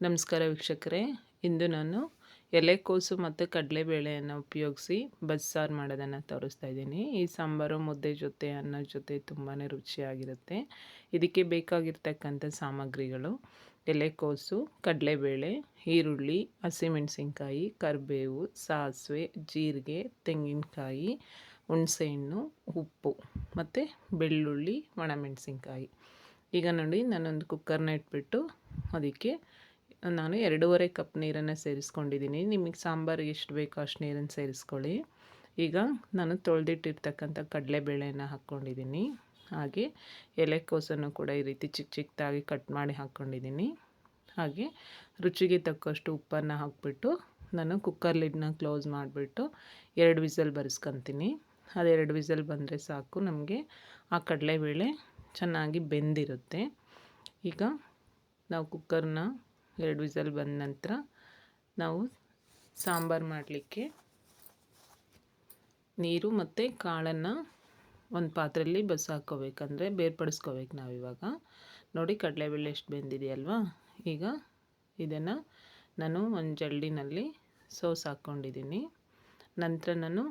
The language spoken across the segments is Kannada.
ನಮಸ್ಕಾರ ವೀಕ್ಷಕರೇ, ಇಂದು ನಾನು ಎಲೆಕೋಸು ಮತ್ತು ಕಡಲೆಬೇಳೆಯನ್ನು ಉಪಯೋಗಿಸಿ ಬಸ್ಸಾರು ಮಾಡೋದನ್ನು ತೋರಿಸ್ತಾ ಇದ್ದೀನಿ. ಈ ಸಾಂಬಾರು ಮುದ್ದೆ ಜೊತೆ ಅನ್ನದ ಜೊತೆ ತುಂಬಾ ರುಚಿಯಾಗಿರುತ್ತೆ. ಇದಕ್ಕೆ ಬೇಕಾಗಿರ್ತಕ್ಕಂಥ ಸಾಮಗ್ರಿಗಳು: ಎಲೆಕೋಸು, ಕಡಲೆಬೇಳೆ, ಈರುಳ್ಳಿ, ಹಸಿಮೆಣಸಿನ್ಕಾಯಿ, ಕರಿಬೇವು, ಸಾಸಿವೆ, ಜೀರಿಗೆ, ತೆಂಗಿನಕಾಯಿ, ಹುಣಸೆಹಣ್ಣು, ಉಪ್ಪು ಮತ್ತು ಬೆಳ್ಳುಳ್ಳಿ, ಒಣಮೆಣಸಿನ್ಕಾಯಿ. ಈಗ ನೋಡಿ, ನಾನೊಂದು ಕುಕ್ಕರ್ನ ಇಟ್ಬಿಟ್ಟು ಅದಕ್ಕೆ ನಾನು 2.5 ಕಪ್ ನೀರನ್ನು ಸೇರಿಸ್ಕೊಂಡಿದ್ದೀನಿ. ನಿಮಗೆ ಸಾಂಬಾರಿಗೆ ಎಷ್ಟು ಬೇಕೋ ಅಷ್ಟು ನೀರನ್ನು ಸೇರಿಸ್ಕೊಳ್ಳಿ. ಈಗ ನಾನು ತೊಳೆದಿಟ್ಟಿರ್ತಕ್ಕಂಥ ಕಡಲೆಬೇಳೆಯನ್ನು ಹಾಕ್ಕೊಂಡಿದ್ದೀನಿ. ಹಾಗೆ ಎಲೆಕೋಸನ್ನು ಕೂಡ ಈ ರೀತಿ ಚಿಕ್ಕ ಚಿಕ್ಕದಾಗಿ ಕಟ್ ಮಾಡಿ ಹಾಕ್ಕೊಂಡಿದ್ದೀನಿ. ಹಾಗೆ ರುಚಿಗೆ ತಕ್ಕಷ್ಟು ಉಪ್ಪನ್ನು ಹಾಕ್ಬಿಟ್ಟು ನಾನು ಕುಕ್ಕರ್ ಲಿಡ್ನ ಕ್ಲೋಸ್ ಮಾಡಿಬಿಟ್ಟು 2 ವಿಸಲ್ ಬರೆಸ್ಕೊತೀನಿ. ಅದು 2 ವಿಸಲ್ ಬಂದರೆ ಸಾಕು, ನಮಗೆ ಆ ಕಡಲೆಬೇಳೆ ಚೆನ್ನಾಗಿ ಬೆಂದಿರುತ್ತೆ. ಈಗ ನಾವು ಕುಕ್ಕರ್ನ 2 ವಿಸಲ್ ಬಂದ ನಂತರ ನಾವು ಸಾಂಬಾರು ಮಾಡಲಿಕ್ಕೆ ನೀರು ಮತ್ತು ಕಾಳನ್ನು ಒಂದು ಪಾತ್ರೆಯಲ್ಲಿ ಹಾಕ್ಕೋಬೇಕಂದ್ರೆ ಬೇರ್ಪಡಿಸ್ಕೋಬೇಕು ನಾವಿವಾಗ. ನೋಡಿ, ಕಡಲೆಬೇಳೆ ಎಷ್ಟು ಬೆಂದಿದೆಯಲ್ವಾ. ಈಗ ಇದನ್ನು ನಾನು ಒಂದು ಜರಡಿನಲ್ಲಿ ಹಾಕ್ಕೊಂಡಿದ್ದೀನಿ. ನಂತರ ನಾನು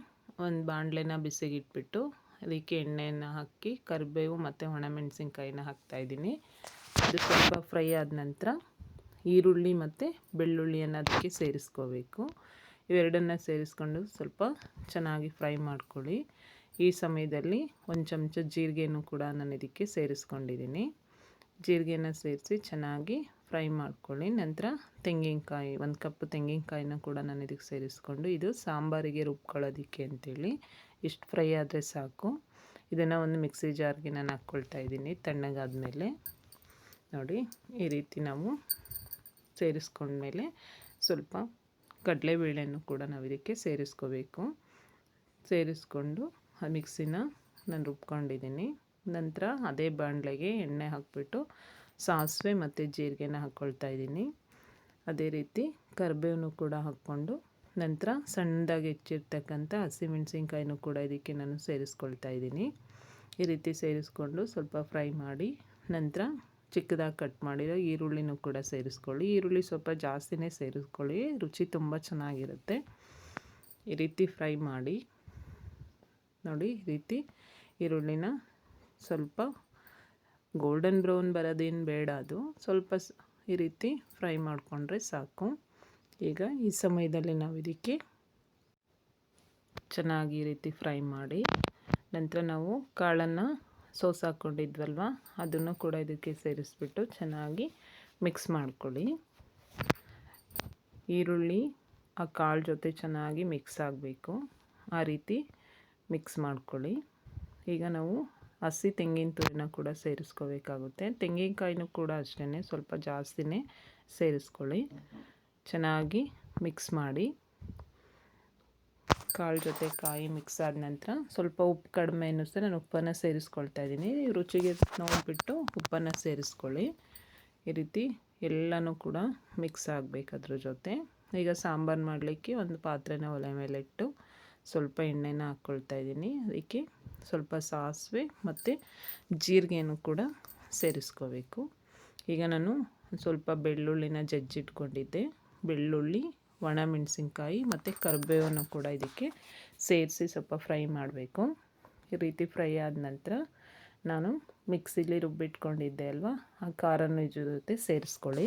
ಒಂದು ಬಾಣಲೆನ ಬಿಸಿಗಿಟ್ಬಿಟ್ಟು ಅದಕ್ಕೆ ಎಣ್ಣೆಯನ್ನು ಹಾಕಿ ಕರಿಬೇವು ಮತ್ತು ಒಣಮೆಣಸಿನ್ಕಾಯಿನ ಹಾಕ್ತಾಯಿದ್ದೀನಿ. ಇದು ಸ್ವಲ್ಪ ಫ್ರೈ ಆದ ನಂತರ ಈರುಳ್ಳಿ ಮತ್ತು ಬೆಳ್ಳುಳ್ಳಿಯನ್ನು ಅದಕ್ಕೆ ಸೇರಿಸ್ಕೋಬೇಕು. ಇವೆರಡನ್ನು ಸೇರಿಸ್ಕೊಂಡು ಸ್ವಲ್ಪ ಚೆನ್ನಾಗಿ ಫ್ರೈ ಮಾಡ್ಕೊಳ್ಳಿ. ಈ ಸಮಯದಲ್ಲಿ ಒಂದು ಚಮಚ ಜೀರಿಗೆನೂ ಕೂಡ ನಾನು ಇದಕ್ಕೆ ಸೇರಿಸ್ಕೊಂಡಿದ್ದೀನಿ. ಜೀರಿಗೆನ ಸೇರಿಸಿ ಚೆನ್ನಾಗಿ ಫ್ರೈ ಮಾಡ್ಕೊಳ್ಳಿ. ನಂತರ ತೆಂಗಿನಕಾಯಿ, 1 ಕಪ್ ತೆಂಗಿನಕಾಯಿನ ಕೂಡ ನಾನು ಇದಕ್ಕೆ ಸೇರಿಸ್ಕೊಂಡು, ಇದು ಸಾಂಬಾರಿಗೆ ರುಬ್ಕೊಳ್ಳೋದಕ್ಕೆ ಅಂತೇಳಿ ಇಷ್ಟು ಫ್ರೈ ಆದರೆ ಸಾಕು. ಇದನ್ನು ಒಂದು ಮಿಕ್ಸಿ ಜಾರ್ಗೆ ನಾನು ಹಾಕ್ಕೊಳ್ತಾ ಇದ್ದೀನಿ. ತಣ್ಣಗಾದ್ಮೇಲೆ ನೋಡಿ, ಈ ರೀತಿ ನಾವು ಸೇರಿಸ್ಕೊಂಡ್ಮೇಲೆ ಸ್ವಲ್ಪ ಕಡಲೆಬೇಳೆನೂ ಕೂಡ ನಾವು ಇದಕ್ಕೆ ಸೇರಿಸ್ಕೋಬೇಕು. ಸೇರಿಸ್ಕೊಂಡು ಆ ಮಿಕ್ಸಿನ ನಾನು ರುಬ್ಕೊಂಡಿದ್ದೀನಿ. ನಂತರ ಅದೇ ಬಾಣಲೆಗೆ ಎಣ್ಣೆ ಹಾಕ್ಬಿಟ್ಟು ಸಾಸಿವೆ ಮತ್ತು ಜೀರಿಗೆನ ಹಾಕ್ಕೊಳ್ತಾ ಇದ್ದೀನಿ. ಅದೇ ರೀತಿ ಕರಿಬೇವನು ಕೂಡ ಹಾಕ್ಕೊಂಡು, ನಂತರ ಸಣ್ಣದಾಗಿ ಹೆಚ್ಚಿರ್ತಕ್ಕಂಥ ಹಸಿಮೆಣಸಿನ್ಕಾಯಿನೂ ಕೂಡ ಇದಕ್ಕೆ ನಾನು ಸೇರಿಸ್ಕೊಳ್ತಾ ಇದ್ದೀನಿ. ಈ ರೀತಿ ಸೇರಿಸ್ಕೊಂಡು ಸ್ವಲ್ಪ ಫ್ರೈ ಮಾಡಿ, ನಂತರ ಚಿಕ್ಕದಾಗಿ ಕಟ್ ಮಾಡಿರೋ ಈರುಳ್ಳಿನೂ ಕೂಡ ಸೇರಿಸ್ಕೊಳ್ಳಿ. ಈರುಳ್ಳಿ ಸ್ವಲ್ಪ ಜಾಸ್ತಿನೇ ಸೇರಿಸ್ಕೊಳ್ಳಿ, ರುಚಿ ತುಂಬ ಚೆನ್ನಾಗಿರುತ್ತೆ. ಈ ರೀತಿ ಫ್ರೈ ಮಾಡಿ ನೋಡಿ. ಈ ರೀತಿ ಈರುಳ್ಳಿನ ಸ್ವಲ್ಪ ಗೋಲ್ಡನ್ ಬ್ರೌನ್ ಬರೋದೇನು ಬೇಡ, ಅದು ಸ್ವಲ್ಪ ಈ ರೀತಿ ಫ್ರೈ ಮಾಡಿಕೊಂಡ್ರೆ ಸಾಕು. ಈಗ ಈ ಸಮಯದಲ್ಲಿ ನಾವು ಇದಕ್ಕೆ ಚೆನ್ನಾಗಿ ಈ ರೀತಿ ಫ್ರೈ ಮಾಡಿ, ನಂತರ ನಾವು ಕಾಳನ್ನು ಹಾಕ್ಕೊಂಡಿದ್ವಲ್ವ, ಅದನ್ನು ಕೂಡ ಇದಕ್ಕೆ ಸೇರಿಸ್ಬಿಟ್ಟು ಚೆನ್ನಾಗಿ ಮಿಕ್ಸ್ ಮಾಡ್ಕೊಳ್ಳಿ. ಈರುಳ್ಳಿ ಆ ಕಾಳು ಜೊತೆ ಚೆನ್ನಾಗಿ ಮಿಕ್ಸ್ ಆಗಬೇಕು, ಆ ರೀತಿ ಮಿಕ್ಸ್ ಮಾಡ್ಕೊಳ್ಳಿ. ಈಗ ನಾವು ಹಸಿ ತೆಂಗಿನ ತುರಿನ ಕೂಡ ಸೇರಿಸ್ಕೋಬೇಕಾಗುತ್ತೆ. ತೆಂಗಿನಕಾಯಿನೂ ಕೂಡ ಅಷ್ಟೇ ಸ್ವಲ್ಪ ಜಾಸ್ತಿನೇ ಸೇರಿಸ್ಕೊಳ್ಳಿ. ಚೆನ್ನಾಗಿ ಮಿಕ್ಸ್ ಮಾಡಿ. ಕಾಳು ಜೊತೆ ಕಾಯಿ ಮಿಕ್ಸ್ ಆದ ನಂತರ ಸ್ವಲ್ಪ ಉಪ್ಪು ಕಡಿಮೆ ಅನ್ನಿಸ್ತಾ ನಾನು ಉಪ್ಪನ್ನು ಸೇರಿಸ್ಕೊಳ್ತಾ ಇದ್ದೀನಿ. ರುಚಿಗೆ ನೋಡಿಬಿಟ್ಟು ಉಪ್ಪನ್ನು ಸೇರಿಸ್ಕೊಳ್ಳಿ. ಈ ರೀತಿ ಎಲ್ಲನೂ ಕೂಡ ಮಿಕ್ಸ್ ಆಗಬೇಕು ಅದ್ರ ಜೊತೆ. ಈಗ ಸಾಂಬಾರು ಮಾಡಲಿಕ್ಕೆ ಒಂದು ಪಾತ್ರೆನ ಒಲೆ ಮೇಲೆ ಇಟ್ಟು ಸ್ವಲ್ಪ ಎಣ್ಣೆನ ಹಾಕ್ಕೊಳ್ತಾ ಇದ್ದೀನಿ. ಅದಕ್ಕೆ ಸ್ವಲ್ಪ ಸಾಸಿವೆ ಮತ್ತು ಜೀರಿಗೆನೂ ಕೂಡ ಸೇರಿಸ್ಕೋಬೇಕು. ಈಗ ನಾನು ಸ್ವಲ್ಪ ಬೆಳ್ಳುಳ್ಳಿನ ಜಜ್ಜಿಟ್ಕೊಂಡಿದ್ದೆ, ಬೆಳ್ಳುಳ್ಳಿ, ಒಣಮೆಣಸಿನ್ಕಾಯಿ ಮತ್ತು ಕರಿಬೇವನ್ನು ಕೂಡ ಇದಕ್ಕೆ ಸೇರಿಸಿ ಸ್ವಲ್ಪ ಫ್ರೈ ಮಾಡಬೇಕು. ಈ ರೀತಿ ಫ್ರೈ ಆದ ನಂತರ ನಾನು ಮಿಕ್ಸಿಲಿ ರುಬ್ಬಿಟ್ಕೊಂಡಿದ್ದೆ ಅಲ್ವಾ, ಆ ಖಾರನ ಇದ್ರ ಜೊತೆ ಸೇರಿಸ್ಕೊಳ್ಳಿ.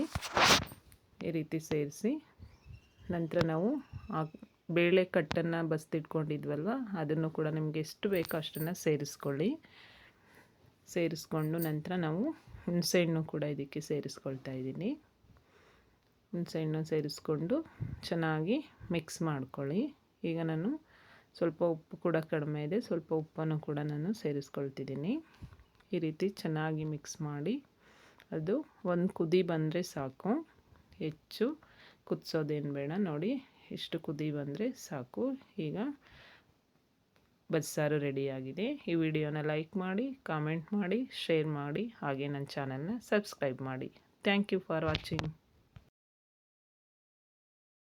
ಈ ರೀತಿ ಸೇರಿಸಿ ನಂತರ ನಾವು ಆ ಬೇಳೆ ಕಟ್ಟನ್ನು ಬಸ್ದಿಟ್ಕೊಂಡಿದ್ವಲ್ವ, ಅದನ್ನು ಕೂಡ ನಿಮಗೆ ಎಷ್ಟು ಬೇಕೋ ಅಷ್ಟನ್ನು ಸೇರಿಸ್ಕೊಳ್ಳಿ. ಸೇರಿಸ್ಕೊಂಡು ನಂತರ ನಾವು ಹುಣಸೆಹಣ್ಣು ಕೂಡ ಇದಕ್ಕೆ ಸೇರಿಸ್ಕೊಳ್ತಾ ಇದ್ದೀನಿ. ಹುಣಸೆಹಣ್ಣು ಸೇರಿಸ್ಕೊಂಡು ಚೆನ್ನಾಗಿ ಮಿಕ್ಸ್ ಮಾಡ್ಕೊಳ್ಳಿ. ಈಗ ನಾನು ಸ್ವಲ್ಪ ಉಪ್ಪು ಕೂಡ ಕಡಿಮೆ ಇದೆ, ಸ್ವಲ್ಪ ಉಪ್ಪನ್ನು ಕೂಡ ನಾನು ಸೇರಿಸ್ಕೊಳ್ತಿದ್ದೀನಿ. ಈ ರೀತಿ ಚೆನ್ನಾಗಿ ಮಿಕ್ಸ್ ಮಾಡಿ, ಅದು ಒಂದು ಕುದಿ ಬಂದರೆ ಸಾಕು, ಹೆಚ್ಚು ಕುದಿಸೋದೇನು ಬೇಡ. ನೋಡಿ, ಇಷ್ಟು ಕುದಿ ಬಂದರೆ ಸಾಕು. ಈಗ ಬಸ್ಸಾರು ರೆಡಿಯಾಗಿದೆ. ಈ ವಿಡಿಯೋನ ಲೈಕ್ ಮಾಡಿ, ಕಾಮೆಂಟ್ ಮಾಡಿ, ಶೇರ್ ಮಾಡಿ, ಹಾಗೆ ನನ್ನ ಚಾನಲ್ನ ಸಬ್ಸ್ಕ್ರೈಬ್ ಮಾಡಿ. Thank you for watching.